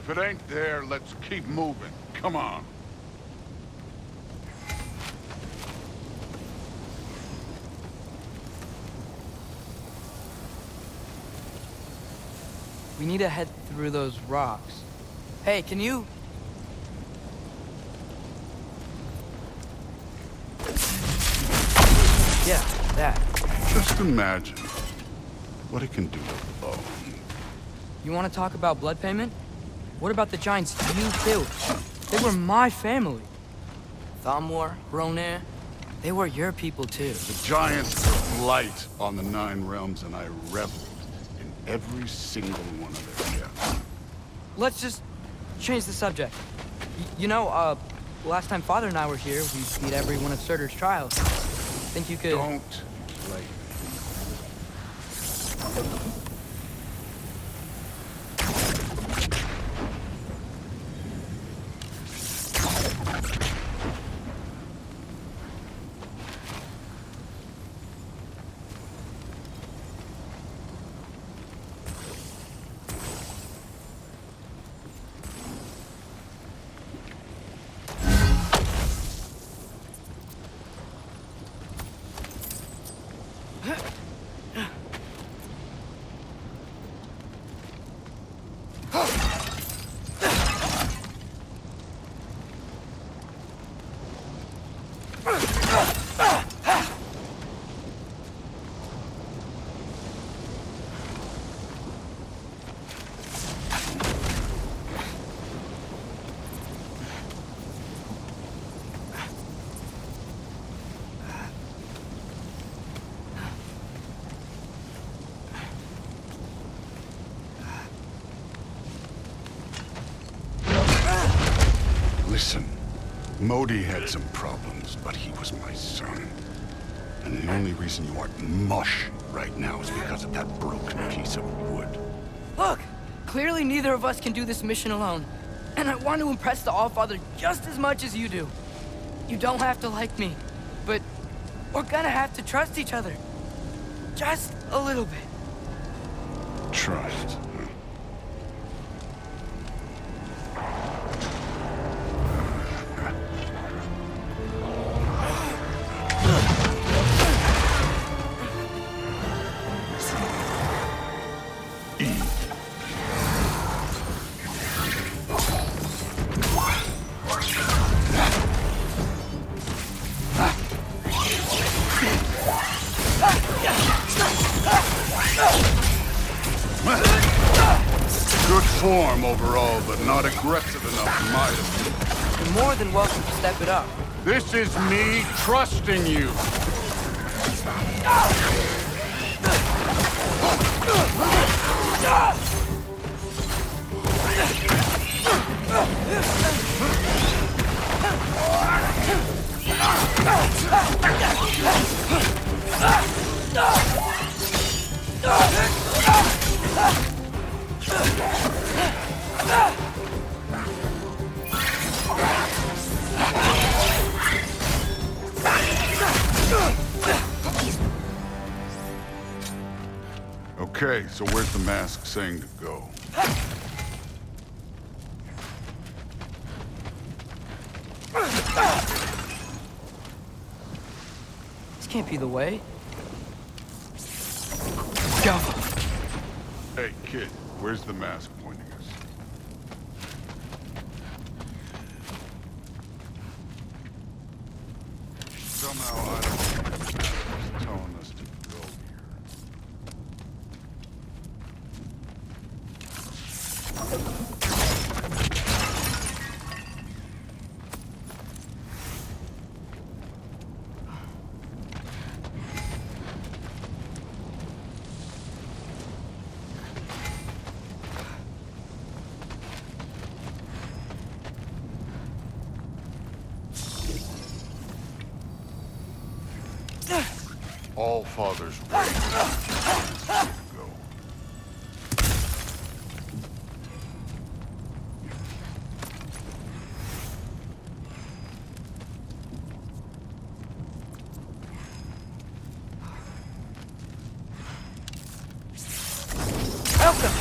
If it ain't there, let's keep moving. Come on. We need to head through those rocks. Hey, can you... Yeah, that. Just imagine what it can do alone. You want to talk about blood payment? What about the giants you killed? They were my family. Thamor, Ronir, they were your people too. The giants were blight on the 9 realms, and I reveled in every single one of their deaths. Let's just change the subject. You know, last time Father and I were here, we beat every one of Surtur's trials. Think you could... Don't play. Listen, Modi had some problems, but he was my son. And the only reason you aren't mush right now is because of that broken piece of wood. Look! Clearly neither of us can do this mission alone. And I want to impress the Allfather just as much as you do. You don't have to like me, but we're gonna have to trust each other. Just a little bit. Trust. Good form overall, but not aggressive enough in my opinion. You're more than welcome to step it up. This is me trusting you. Okay, so where's the mask saying to go? This can't be the way. Go! Hey, kid, where's the mask pointing us? Somehow I don't think the mask is telling us to go here. All fathers raise go. Welcome!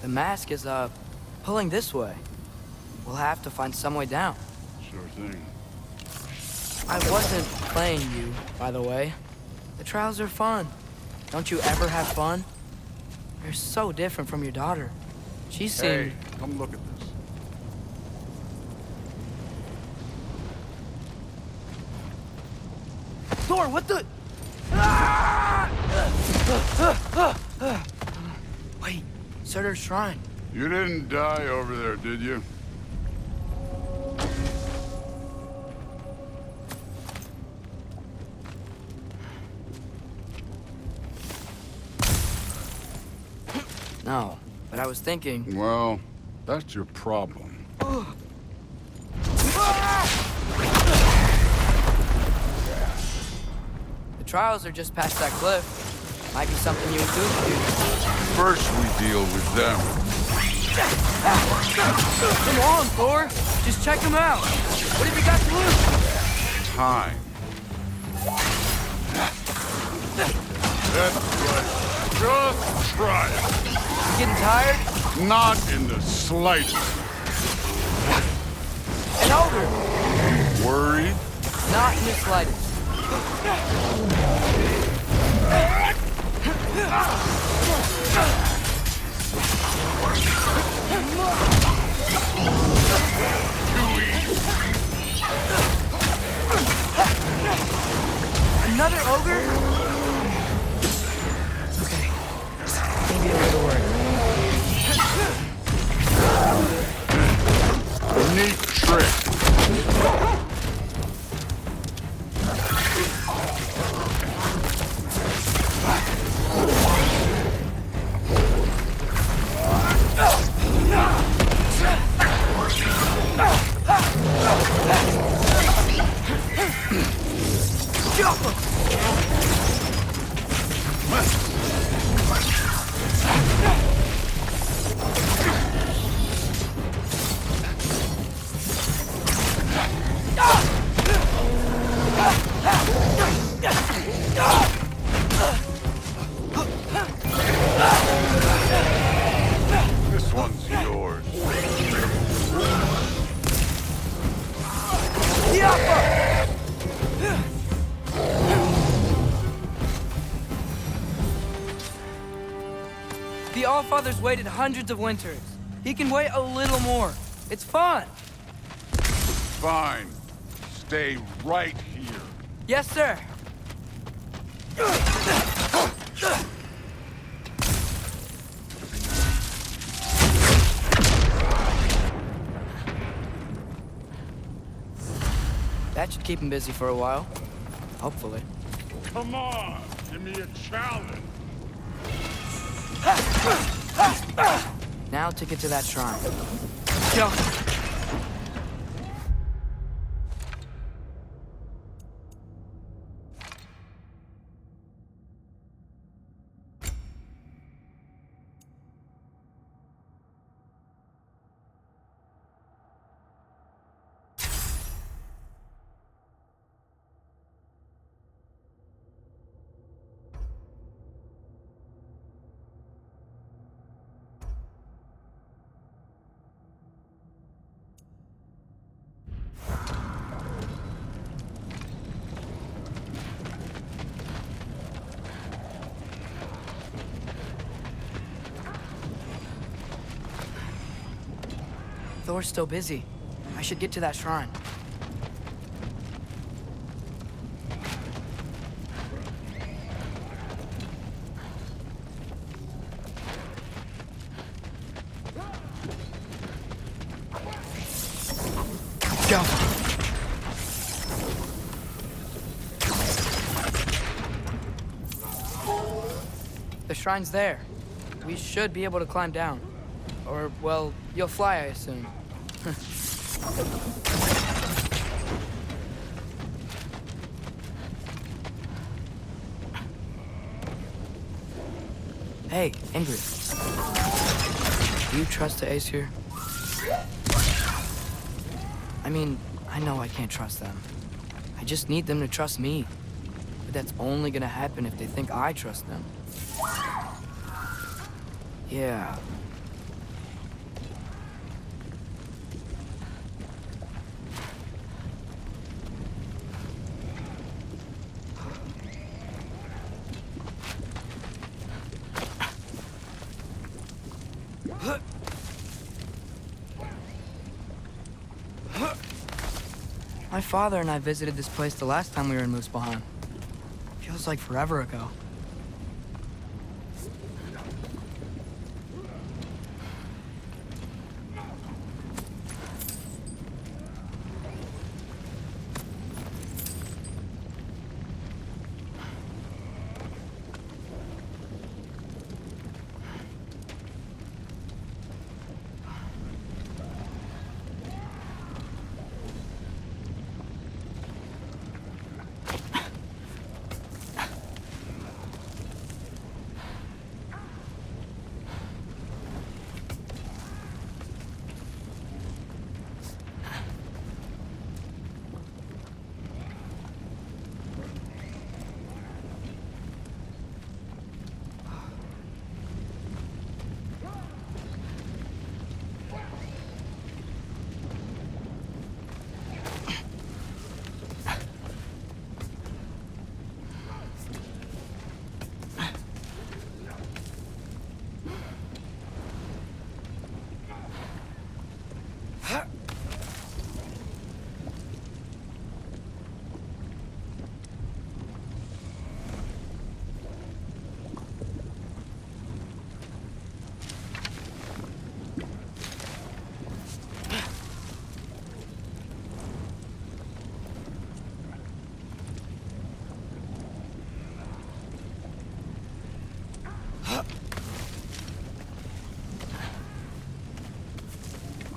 The mask is, pulling this way. We'll have to find some way down. Sure thing. I wasn't playing you, by the way. The trials are fun. Don't you ever have fun? You're so different from your daughter. She seemed... Hey, come look at this. Thor, what the... Wait, Surtur's shrine. You didn't die over there, did you? No, but I was thinking... Well, that's your problem. The trials are just past that cliff. Might be something you and Goose do. First we deal with them. Come on, Thor. Just check them out. What have you got to lose? Time. That's right. Just try it. You getting tired? Not in the slightest. And older? Worried? Not in the slightest. Another ogre? Okay. Maybe a little worried. Neat trick. This one's yours. The Allfather's waited hundreds of winters. He can wait a little more. It's fun. Fine. Stay right here. Yes, sir. That should keep him busy for a while. Hopefully. Come on, give me a challenge. Now to get to that shrine. Go. Thor's still busy. I should get to that shrine. Go. The shrine's there. We should be able to climb down. Or, well, you'll fly, I assume. Hey, Ingrid. Do you trust the Aesir? I mean, I know I can't trust them. I just need them to trust me. But that's only gonna happen if they think I trust them. Yeah. My father and I visited this place the last time we were in Muspelheim. Feels like forever ago.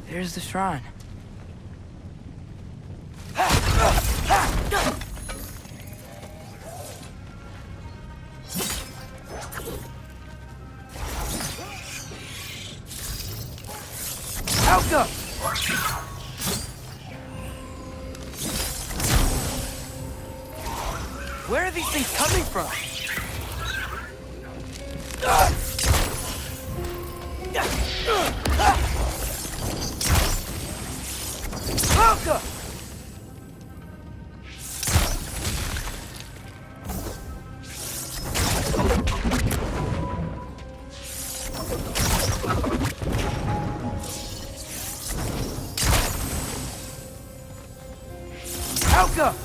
Here's the shrine. Helga! Where are these things coming from? Helga! Helga!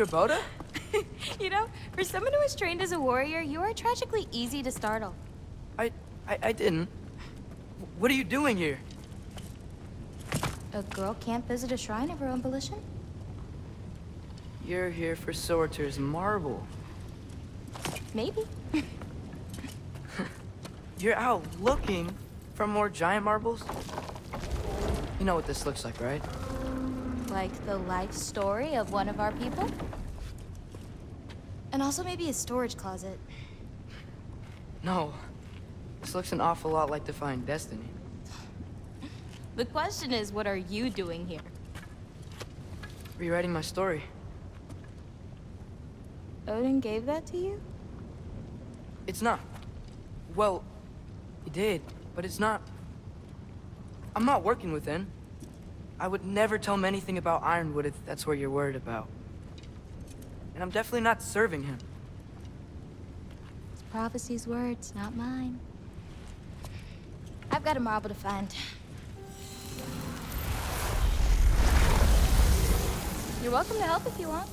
Boda? You know, for someone who was trained as a warrior, you are tragically easy to startle. I didn't. What are you doing here? A girl can't visit a shrine of her own volition? You're here for Sorter's marble. Maybe. You're out looking for more giant marbles? You know what this looks like, right? Like the life story of one of our people? And also maybe a storage closet. No. This looks an awful lot like Defying Destiny. The question is, what are you doing here? Rewriting my story. Odin gave that to you? It's not. Well, he did, but it's not. I'm not working with him. I would never tell him anything about Ironwood if that's what you're worried about. And I'm definitely not serving him. It's prophecy's words, not mine. I've got a marble to find. You're welcome to help if you want.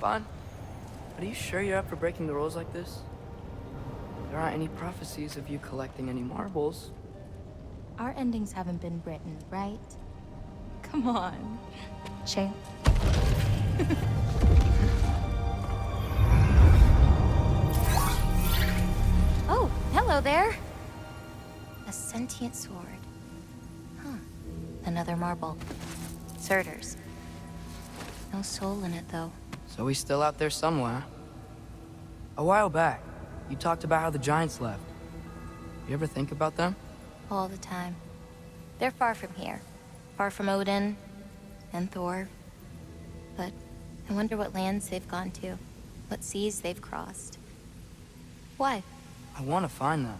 Bon, are you sure you're up for breaking the rules like this? There aren't any prophecies of you collecting any marbles. Our endings haven't been written, right? Come on. Shane. Oh, hello there. A sentient sword. Huh. Another marble. Surtur's. No soul in it, though. So he's still out there somewhere. A while back, you talked about how the giants left. You ever think about them? All the time. They're far from here. Far from Odin and Thor. But I wonder what lands they've gone to. What seas they've crossed. Why? I want to find them.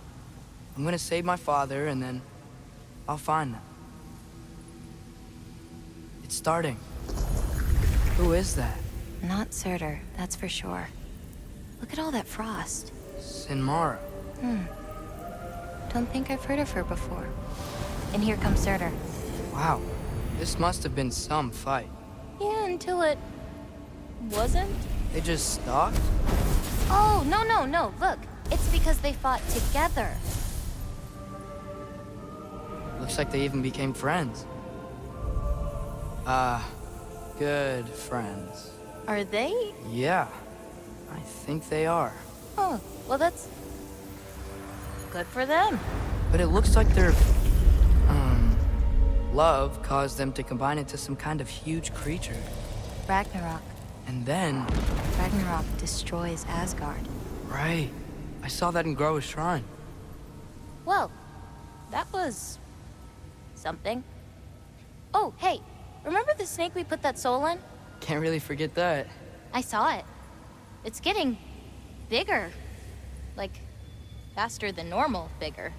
I'm gonna save my father, and then I'll find them. It's starting. Who is that? Not Surtur, that's for sure. Look at all that frost. Sinmara. Don't think I've heard of her before. And here comes Surtur. Wow. This must have been some fight. Yeah, until it... wasn't? They just stalked? Oh, no. Look, it's because they fought together. Looks like they even became friends. Good friends. Are they? Yeah, I think they are. Oh, well that's... good for them. But it looks like their, love caused them to combine into some kind of huge creature. Ragnarok. And then... Ragnarok destroys Asgard. Right. I saw that in Groa's shrine. Well, that was... something. Oh, hey, remember the snake we put that soul in? Can't really forget that. I saw it. It's getting... bigger. Like, faster than normal bigger.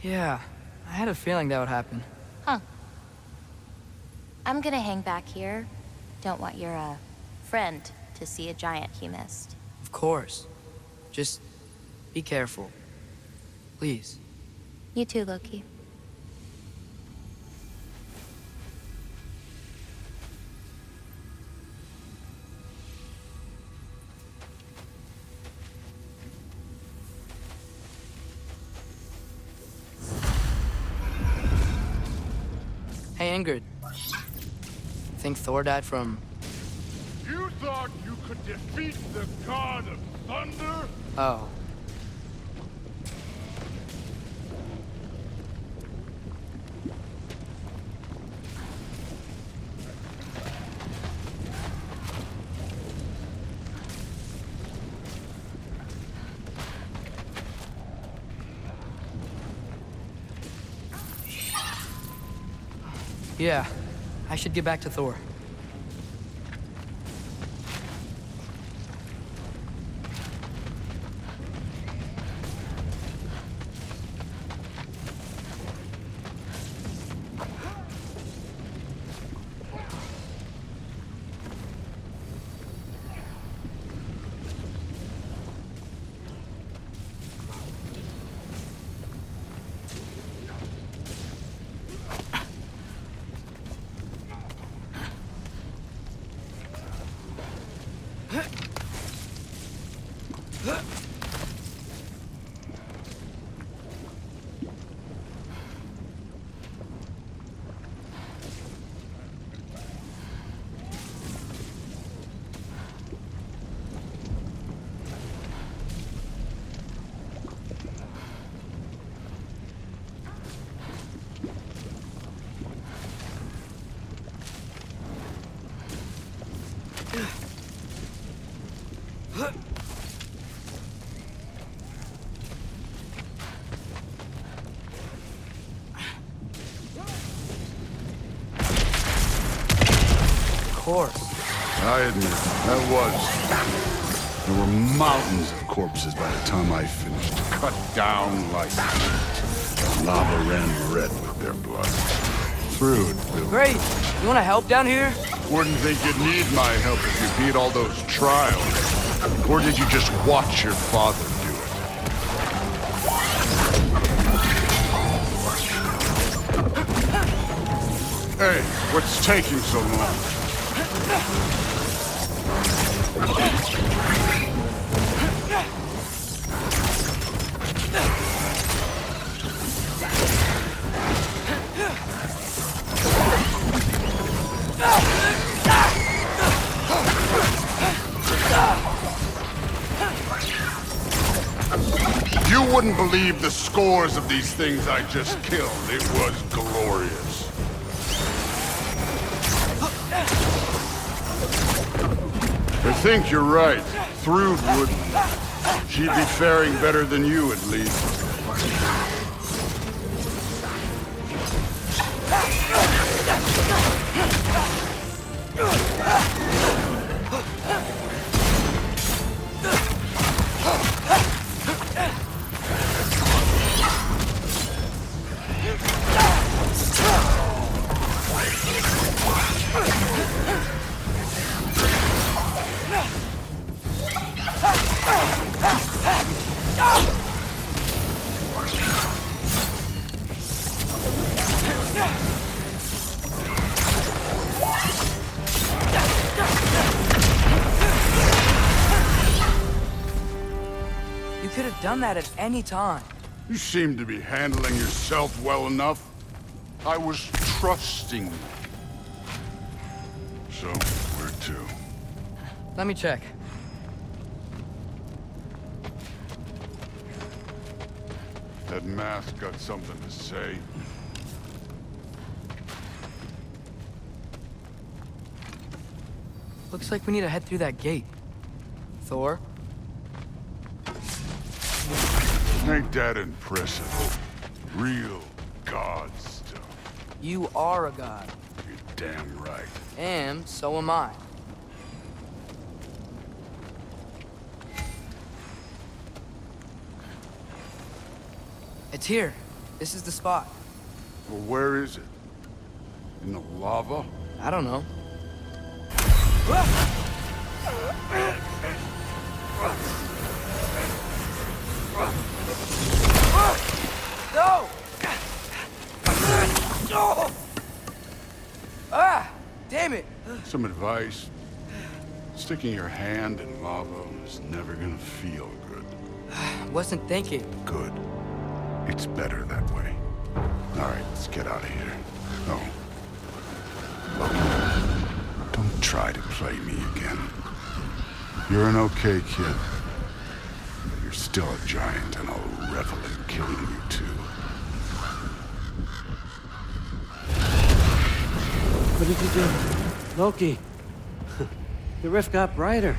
Yeah, I had a feeling that would happen. Huh. I'm gonna hang back here. Don't want your, friend to see a giant he missed. Of course. Just be careful. Please. You too, Loki. Hey, Ingrid. Think Thor died from... You thought you could defeat the god of thunder? Oh. Yeah, I should get back to Thor. Of course. I admit, that was... There were mountains of corpses by the time I finished. Cut down like meat. Lava ran red with their blood. Through it, Bill. Great. You want to help down here? Wouldn't think you'd need my help if you beat all those trials. Or did you just watch your father do it? Hey, what's taking so long? wouldn't believe the scores of these things I just killed. It was glorious. I think you're right. Thrud wouldn't. She'd be faring better than you, at least. You could have done that at any time. You seem to be handling yourself well enough. I was trusting you. So, where to? Let me check. That mask got something to say. Looks like we need to head through that gate. Thor? Ain't that impressive? Real god stuff. You are a god. You're damn right. And so am I. It's here. This is the spot. Well, where is it? In the lava? I don't know. No! Ah! Damn it! Some advice. Sticking your hand in lava is never gonna feel good. Wasn't thinking. Good. It's better that way. All right, let's get out of here. No. Look, don't try to play me again. You're an okay kid. But you're still a giant, and I'll revel in killing you too. What did you do? Loki. The rift got brighter.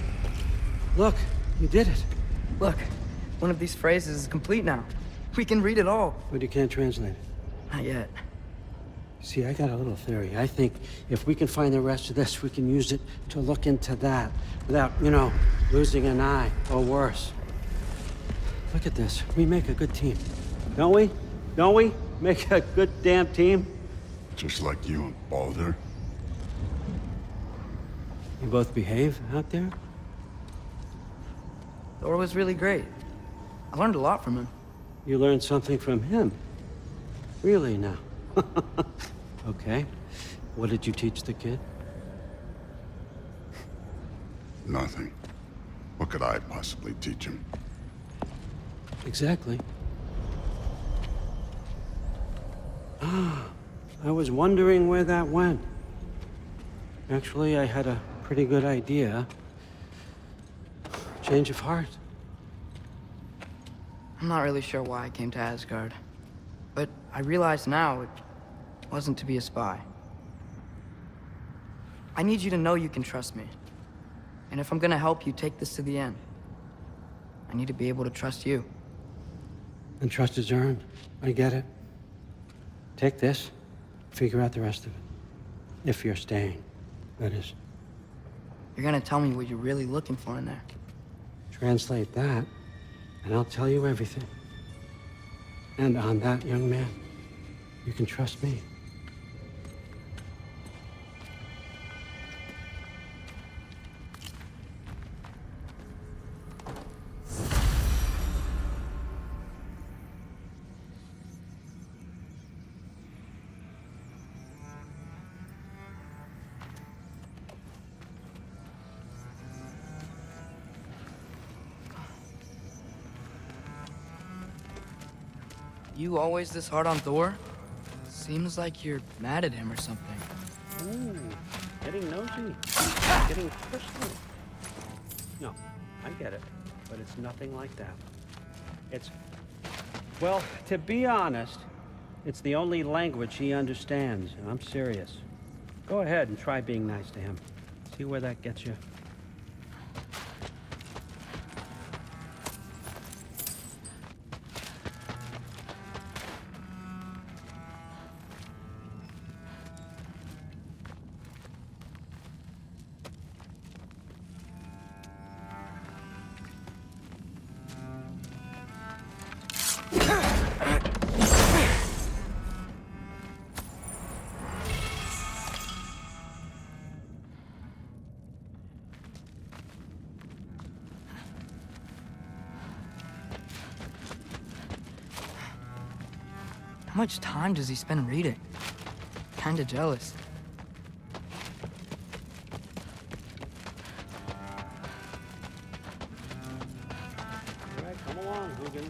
Look, you did it. Look, one of these phrases is complete now. We can read it all. But you can't translate it. Not yet. See, I got a little theory. I think if we can find the rest of this, we can use it to look into that without, losing an eye or worse. Look at this. We make a good team. Don't we? Don't we? Make a good damn team? Just like you and Baldur. You both behave out there? Thor was really great. I learned a lot from him. You learned something from him? Really now? Okay. What did you teach the kid? Nothing. What could I possibly teach him? Exactly. Ah, I was wondering where that went. Actually, I had a pretty good idea. Change of heart. I'm not really sure why I came to Asgard. But I realize now it wasn't to be a spy. I need you to know you can trust me. And if I'm gonna help you take this to the end, I need to be able to trust you. And trust is earned. I get it. Take this, figure out the rest of it. If you're staying, that is. You're gonna tell me what you're really looking for in there. Translate that, and I'll tell you everything. And on that, young man, you can trust me. You always this hard on Thor? Seems like you're mad at him or something. Ooh, getting nosy. Getting personal. No, I get it. But it's nothing like that. It's Well, to be honest, it's the only language he understands, and I'm serious. Go ahead and try being nice to him. See where that gets you. How much time does he spend reading? Kinda jealous. All right, come along, Hugin.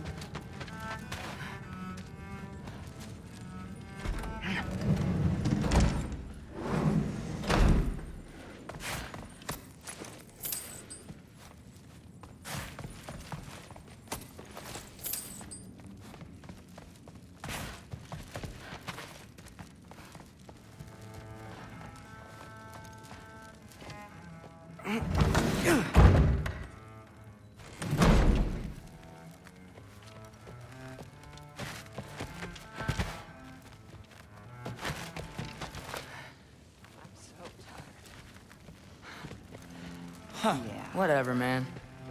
Huh. Yeah. Whatever, man.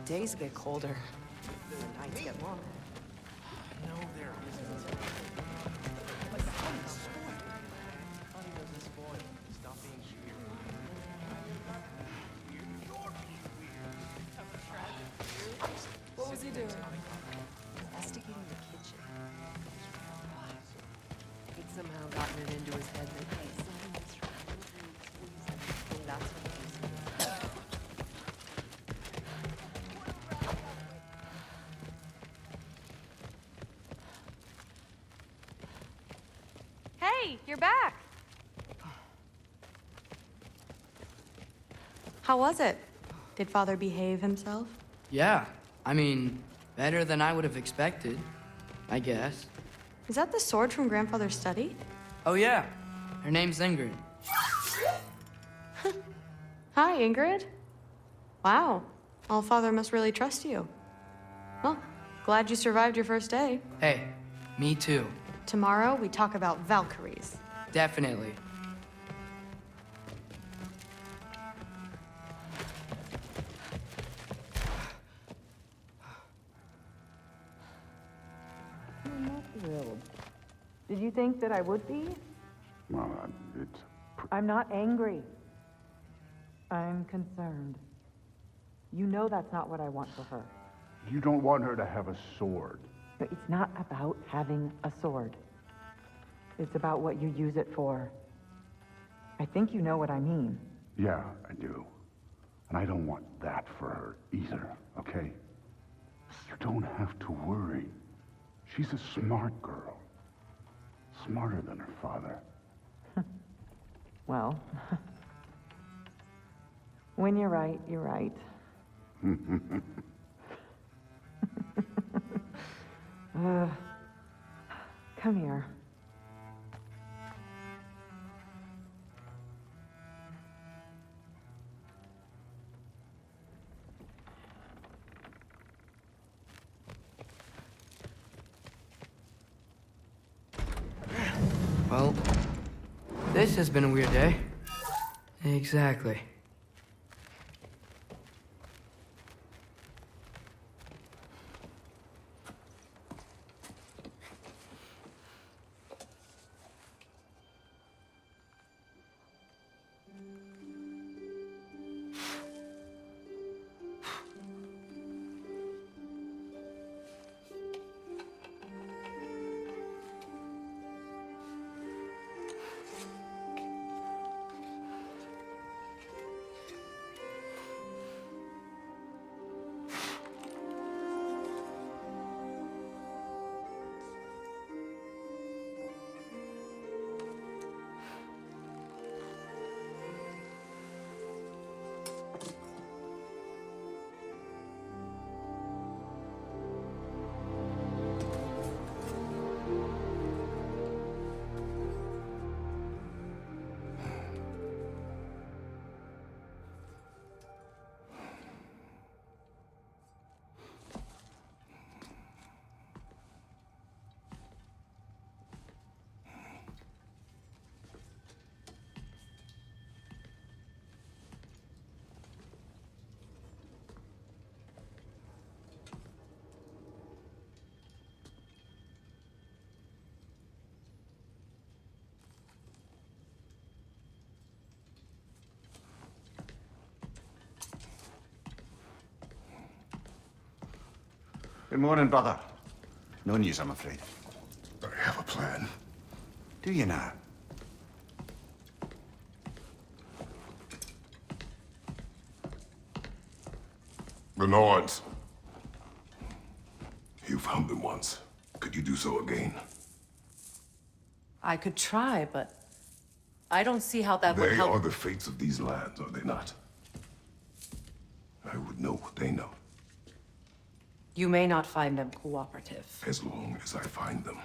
Days get colder. The nights get longer. What was he doing? Investigating the kitchen. He'd somehow gotten it into his head that that's what he was. Hey, you're back. How was it? Did Father behave himself? Yeah, I mean, better than I would have expected, I guess. Is that the sword from Grandfather's study? Oh yeah, her name's Ingrid. Hi, Ingrid. Wow, Allfather must really trust you. Well, glad you survived your first day. Hey, me too. Tomorrow, we talk about Valkyries. Definitely. I'm not thrilled. Did you think that I would be? Well, it's... I'm not angry. I'm concerned. You know that's not what I want for her. You don't want her to have a sword. But it's not about having a sword. It's about what you use it for. I think you know what I mean. Yeah, I do. And I don't want that for her either, okay? You don't have to worry. She's a smart girl. Smarter than her father. Well, when you're right, you're right. Come here. Well, this has been a weird day. Exactly. Good morning, brother. No news, I'm afraid. I have a plan. Do you now? The Norns. You found them once. Could you do so again? I could try, but I don't see how that would They help. are the fates of these lands, are they not? I would know what they know, You may not find them cooperative. as long as I find them.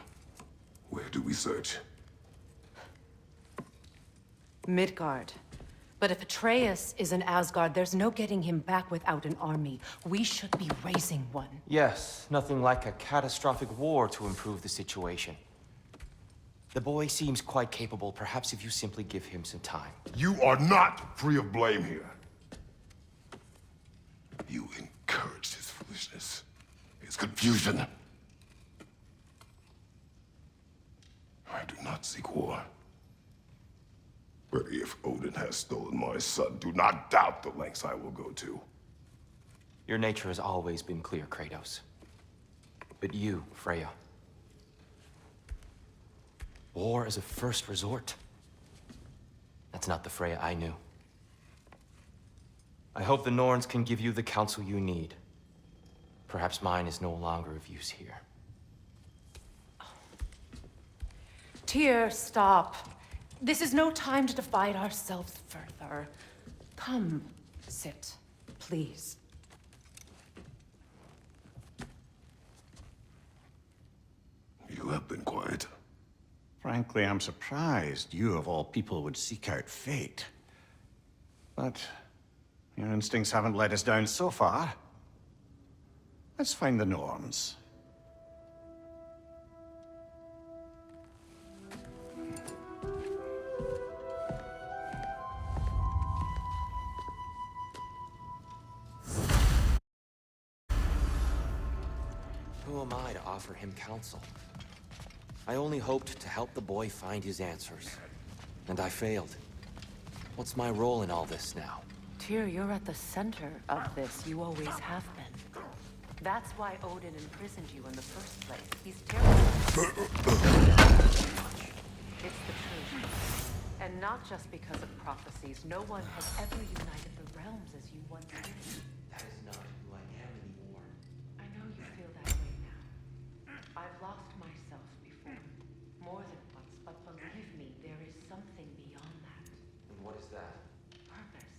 Where do we search? Midgard. But if Atreus is in Asgard, there's no getting him back without an army. We should be raising one. Yes, nothing like a catastrophic war to improve the situation. The boy seems quite capable. Perhaps if you simply give him some time. You are not free of blame here. You encouraged his foolishness, his confusion. I do not seek war. But if Odin has stolen my son, do not doubt the lengths I will go to. Your nature has always been clear, Kratos. But you, Freya. War is a first resort. That's not the Freya I knew. I hope the Norns can give you the counsel you need. Perhaps mine is no longer of use here. Tyr, stop. This is no time to divide ourselves further. Come, sit, please. You have been quiet. Frankly, I'm surprised you, of all people, would seek out fate. But your instincts haven't let us down so far. Let's find the Norns. Who am I to offer him counsel? I only hoped to help the boy find his answers. And I failed. What's my role in all this now? Tyr, you're at the center of this. You always have been. That's why Odin imprisoned you in the first place. He's terrible. It's the truth. And not just because of prophecies. No one has ever united the realms as you once did. That is not who I am anymore. I know you feel that way now. I've lost myself before. More than once, but believe me, there is something beyond that. And what is that? Purpose.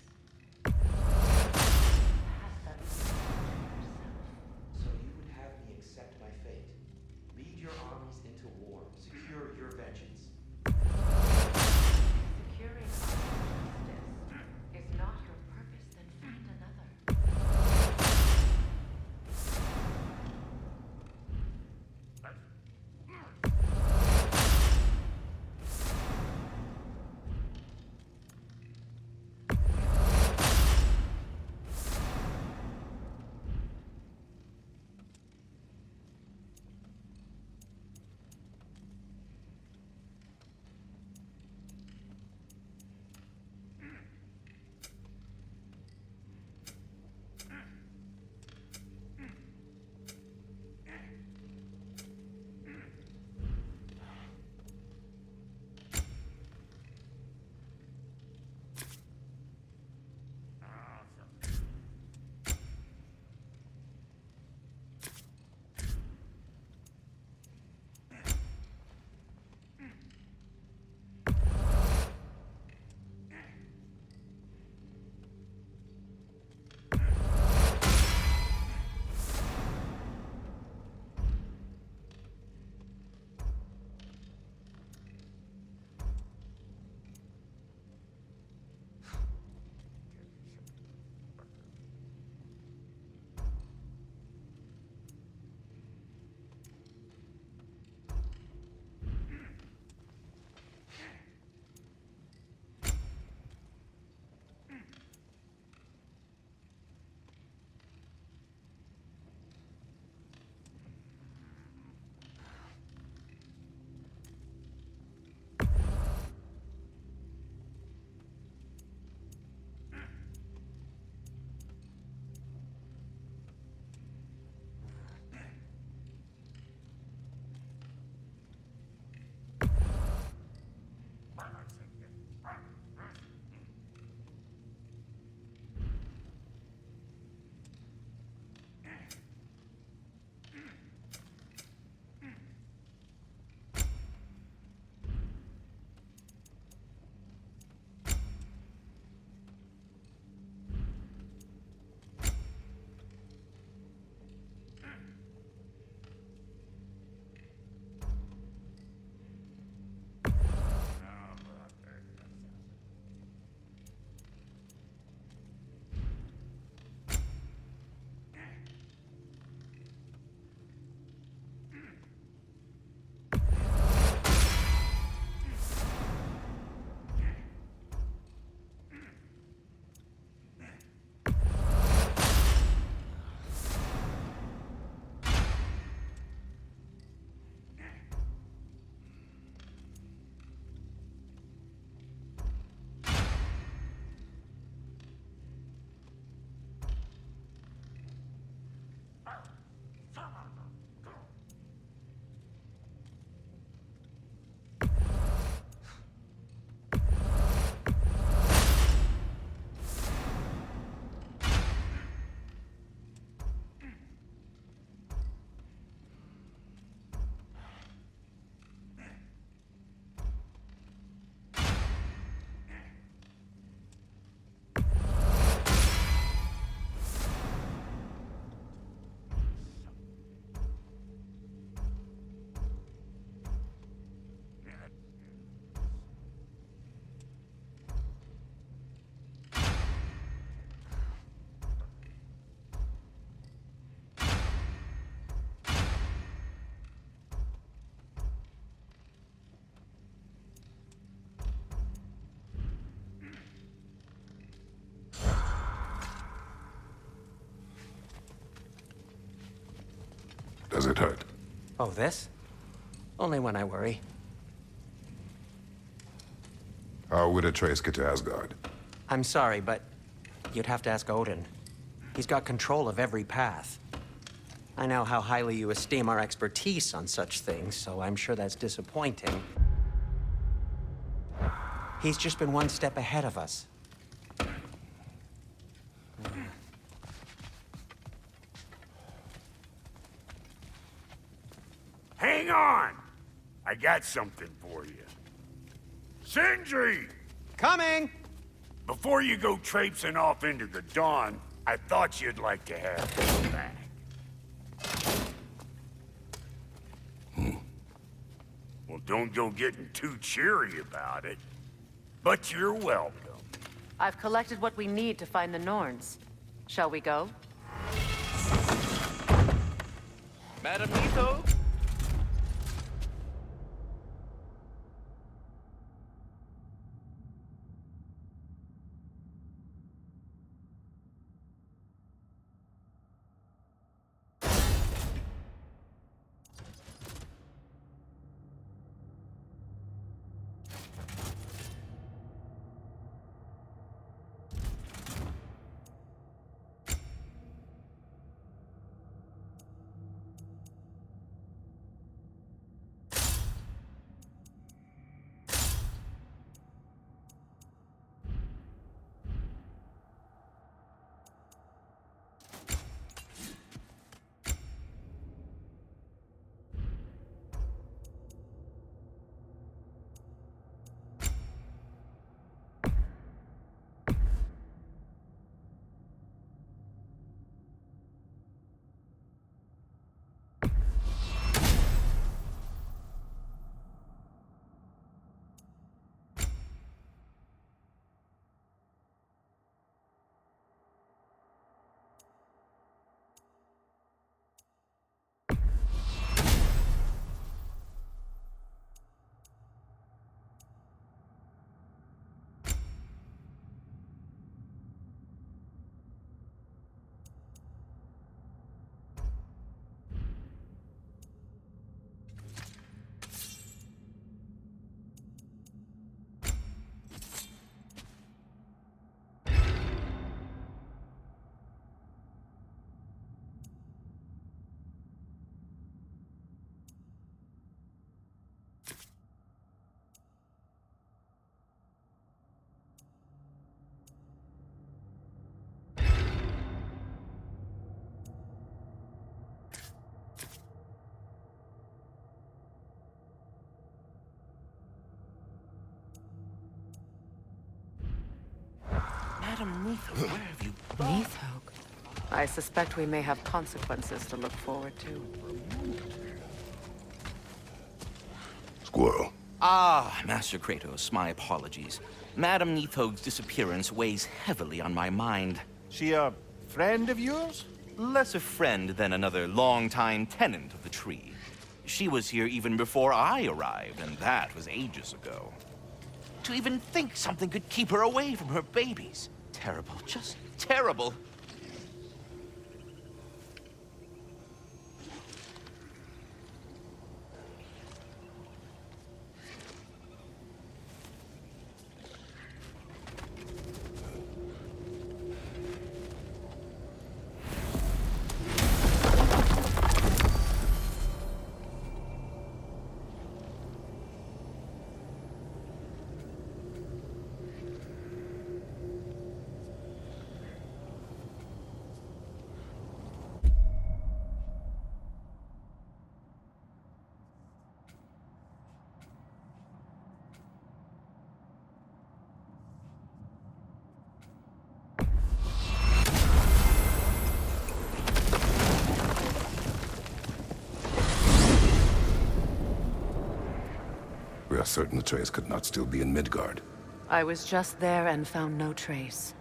Past that yourself. So you would have me accept my fate, lead your armies into war, secure your vengeance. Securing justice is not your purpose, then find another. Does it hurt? Oh, this? Only when I worry. How would Atreus get to Asgard? I'm sorry, but you'd have to ask Odin. He's got control of every path. I know how highly you esteem our expertise on such things, so I'm sure that's disappointing. He's just been one step ahead of us. Hang on! I got something for you. Sindri! Coming! Before you go traipsing off into the dawn, I thought you'd like to have this back. Well, don't go getting too cheery about it. But you're welcome. I've collected what we need to find the Norns. Shall we go? Madam Nito? Madam Neitho, where have you gone? Neitho? I suspect we may have consequences to look forward to. Squirrel. Ah, Master Kratos, my apologies. Madam Neitho's disappearance weighs heavily on my mind. She a friend of yours? Less a friend than another longtime tenant of the tree. She was here even before I arrived, and that was ages ago. To even think something could keep her away from her babies. Terrible, just terrible. are certain Atreus could not still be in Midgard. I was just there and found no trace.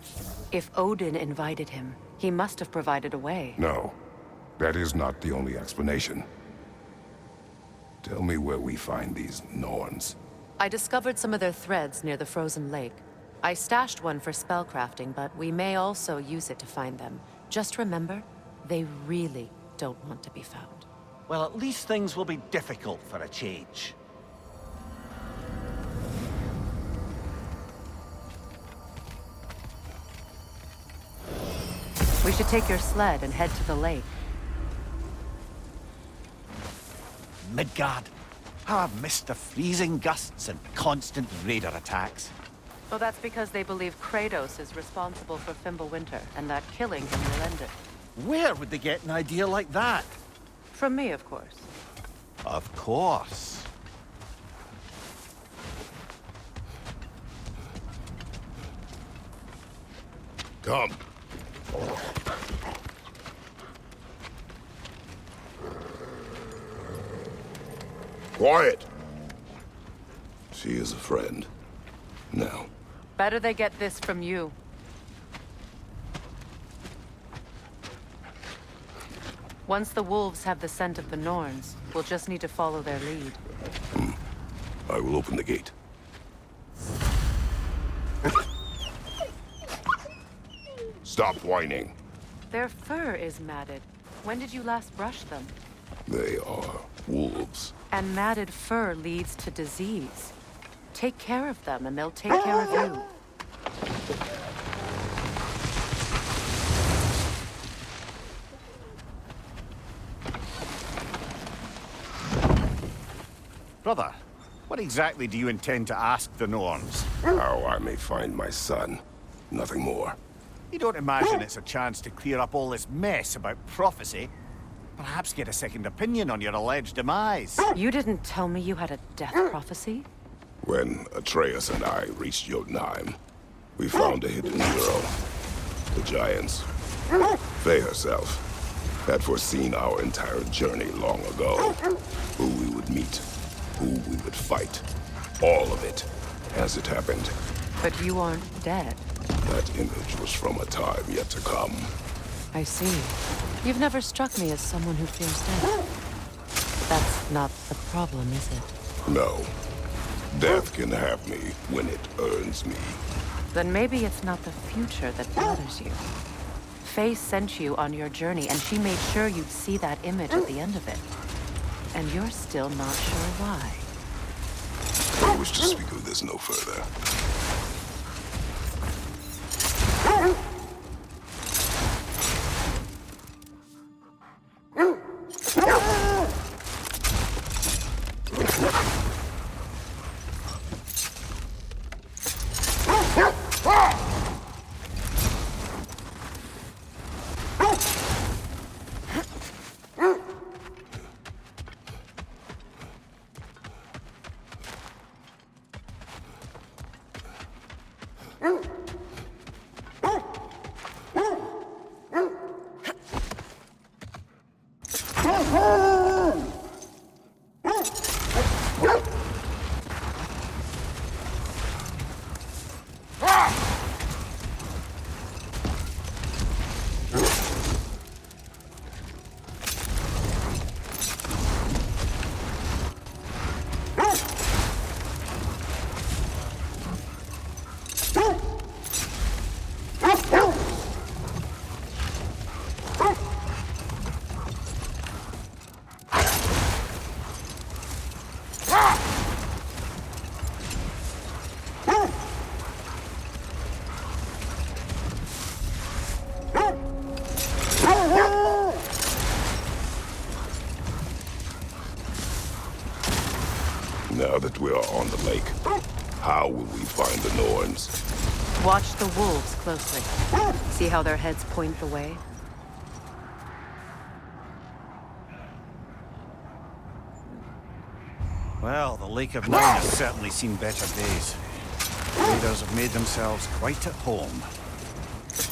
If Odin invited him, he must have provided a way. No, that is not the only explanation. Tell me where we find these Norns. I discovered some of their threads near the frozen lake. I stashed one for spellcrafting, but we may also use it to find them. Just remember, they really don't want to be found. Well, at least things will be difficult for a change. We should take your sled and head to the lake. Midgard. How I've missed the freezing gusts and constant raider attacks. Well, that's because they believe Kratos is responsible for Fimbulwinter, and that killing him will end it. Where would they get an idea like that? From me, of course. Of course. Come. Quiet! She is a friend. Now. Better they get this from you. Once the wolves have the scent of the Norns, we'll just need to follow their lead. I will open the gate. Stop whining. Their fur is matted. When did you last brush them? They are wolves. And matted fur leads to disease. Take care of them, and they'll take care of you. Brother, what exactly do you intend to ask the Norns? How I may find my son. Nothing more. You don't imagine it's a chance to clear up all this mess about prophecy? Perhaps get a second opinion on your alleged demise? You didn't tell me you had a death prophecy? When Atreus and I reached Jotunheim, we found a hidden hero. The Giants. Faye herself had foreseen our entire journey long ago. Who we would meet, who we would fight. All of it, as it happened. But you aren't dead. That image was from a time yet to come. I see. You've never struck me as someone who fears death. That's not the problem, is it? No. Death can have me when it earns me. Then maybe it's not the future that bothers you. Faye sent you on your journey, and she made sure you'd see that image at the end of it. And you're still not sure why. I wish to speak of this no further. Now that we are on the lake, how will we find the Norns? Watch the wolves closely. See how their heads point the way? Well, the Lake of Nine has certainly seen better days. Raiders have made themselves quite at home.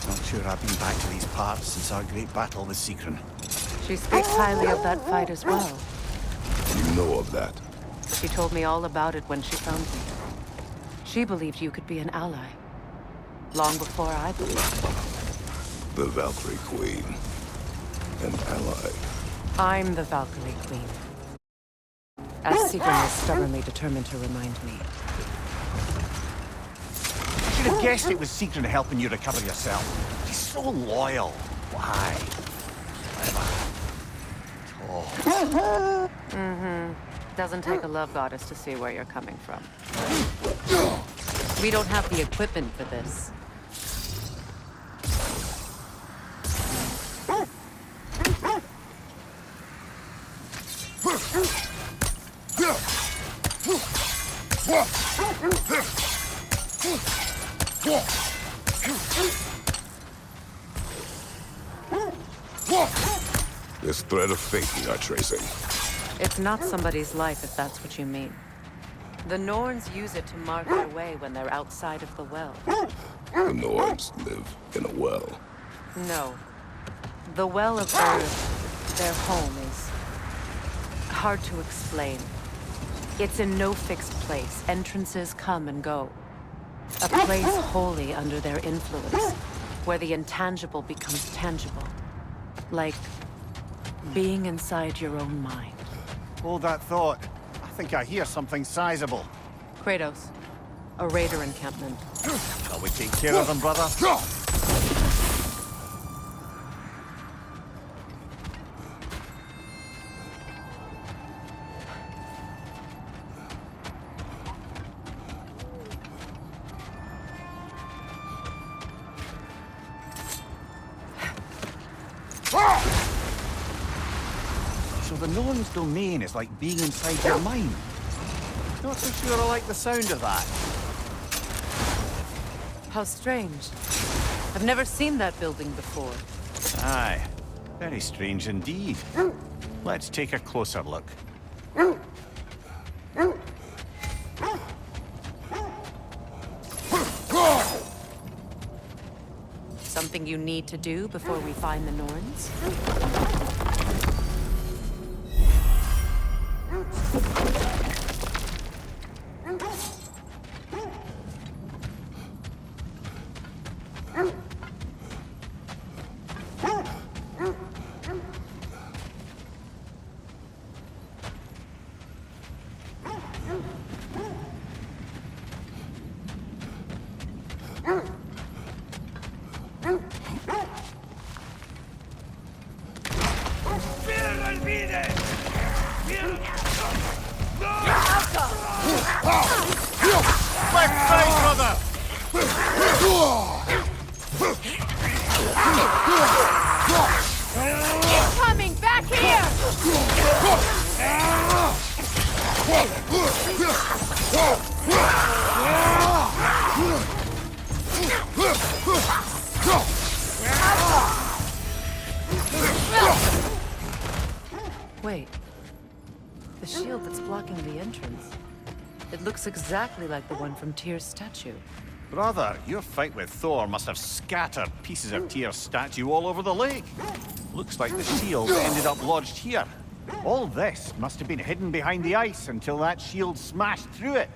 Not sure I've been back to these parts since our great battle with Sigrun. She speaks highly of that fight as well. You know of that? She told me all about it when she found me. She believed you could be an ally. Long before I believed. The Valkyrie Queen. An ally. I'm the Valkyrie Queen. As Sigrun is stubbornly determined to remind me. I should have guessed it was Sigrun helping you recover yourself. She's so loyal. Why? Doesn't take a love goddess to see where you're coming from. We don't have the equipment for this. This thread of fate we are tracing. It's not somebody's life, if that's what you mean. The Norns use it to mark their way when they're outside of the well. The Nords live in a well. No. The Well of Earth, their home, is hard to explain. It's in no fixed place. Entrances come and go. A place wholly under their influence, where the intangible becomes tangible. Like being inside your own mind. Hold that thought. I think I hear something sizable. Kratos, a raider encampment. Shall we take care of them, brother? So the Norn's domain is like being inside your mind. Not so sure I like the sound of that. How strange. I've never seen that building before. Aye, very strange indeed. Let's take a closer look. Something you need to do before we find the Norns? Coming back here! Wait. The shield that's blocking the entrance. It looks exactly like the one from Tyr's statue. Brother, your fight with Thor must have scattered pieces of Tyr's statue all over the lake. Looks like the shield ended up lodged here. All this must have been hidden behind the ice until that shield smashed through it.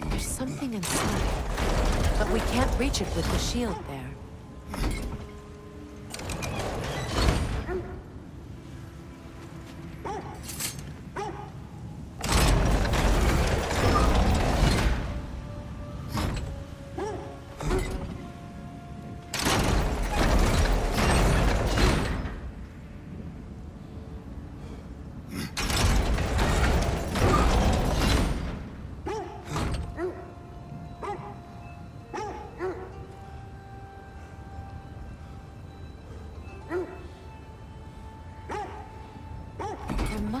There's something inside, but we can't reach it with the shield there.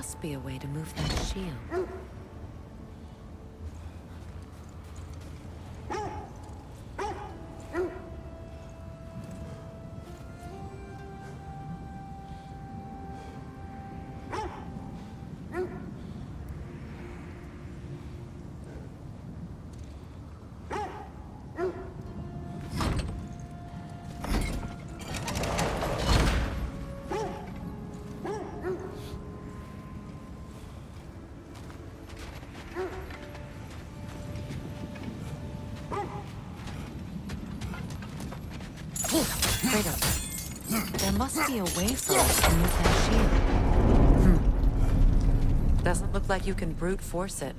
must be a way to move that shield. There must be a way for us to move that shield. Doesn't look like you can brute force it.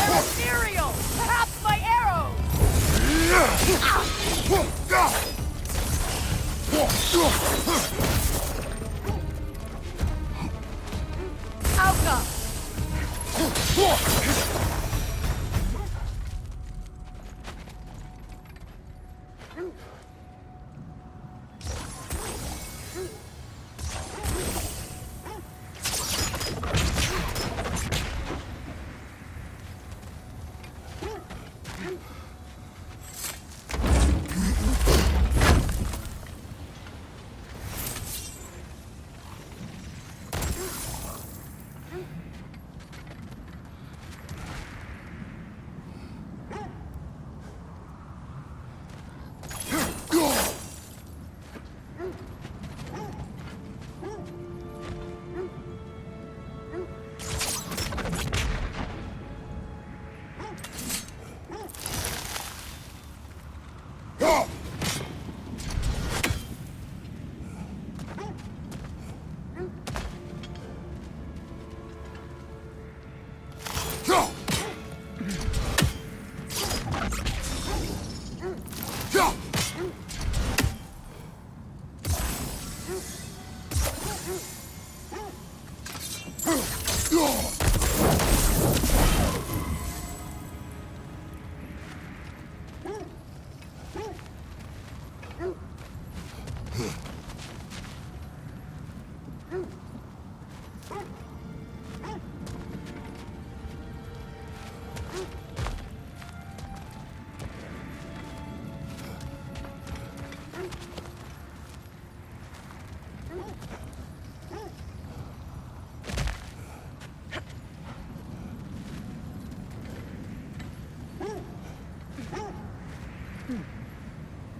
Ethereal! Perhaps my arrows! Outcome!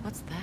What's that?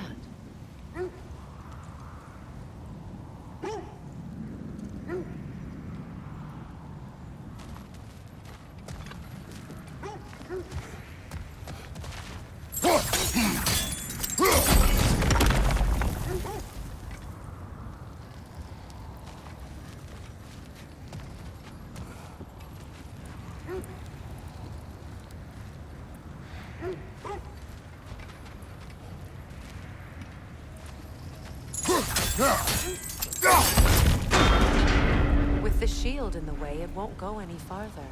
With the shield in the way, it won't go any farther.